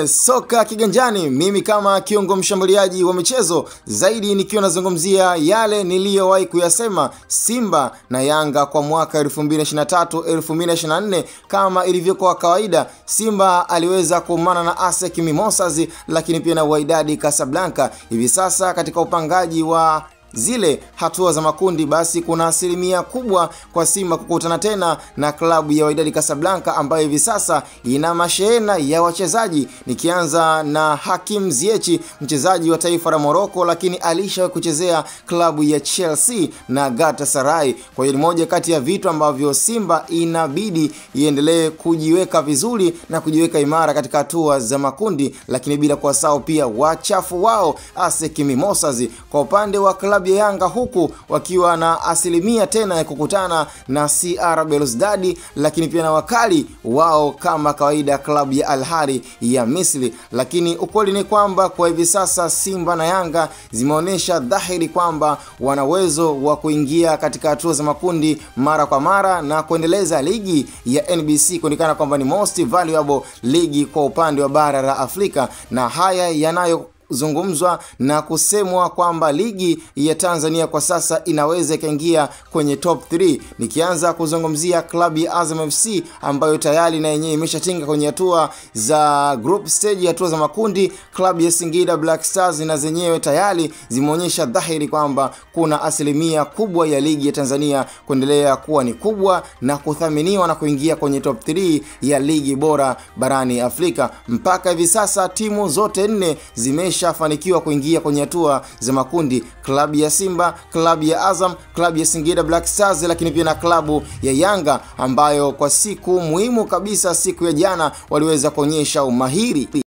Soka kiganjani, mimi kama kiongo mshambuliaji wa michezo zaidi nikiwa nazungumzia yale niliyowahi kuyasema Simba na Yanga kwa mwaka 2023-2024. Kama ilivyokuwa kawaida, Simba aliweza kuumana na ASEC Mimosas, lakini pia na Wydad Casablanca. Hivi sasa katika upangaji wa zile hatua za makundi, basi kuna asilimia kubwa kwa Simba kukutana tena na klabu ya Wydad Casablanca ambayo hivi sasa ina mashehena ya wachezaji. Nikianza na Hakim Ziyech, mchezaji wa taifa la Morocco, lakini alishawahi kuchezea klabu ya Chelsea na Galatasaray. Kwa hiyo ni moja kati ya vitu ambavyo Simba inabidi iendelee kujiweka vizuri na kujiweka imara katika hatua za makundi, lakini bila kuwasahau pia wachafu wao ASEC Mimosas. Kwa upande wa klabu ya Yanga, huku wakiwa na asilimia tena ya kukutana na CR Belouizdad, lakini pia na wakali wao kama kawaida klabu ya Al Ahly ya Misri. Lakini ukweli ni kwamba kwa hivi sasa Simba na Yanga zimeonyesha dhahiri kwamba wana uwezo wa kuingia katika hatua za makundi mara kwa mara na kuendeleza ligi ya NBC kuonekana kwamba ni most valuable ligi kwa upande wa bara la Afrika, na haya yanayo zungumzwa na kusemwa kwamba ligi ya Tanzania kwa sasa inaweza ikaingia kwenye top 3. Nikianza kuzungumzia klabu ya Azam FC ambayo tayari na yenyewe imeshatinga kwenye hatua za group stage, hatua za makundi. Klabu ya Singida Black Stars na zenyewe tayari zimeonyesha dhahiri kwamba kuna asilimia kubwa ya ligi ya Tanzania kuendelea kuwa ni kubwa na kuthaminiwa na kuingia kwenye top 3 ya ligi bora barani Afrika. Mpaka hivi sasa timu zote 4 zimeshafanikiwa kuingia kwenye hatua za makundi: klabu ya Simba, klabu ya Azam, klabu ya Singida Black Stars, lakini pia na klabu ya Yanga ambayo kwa siku muhimu kabisa, siku ya jana, waliweza kuonyesha umahiri.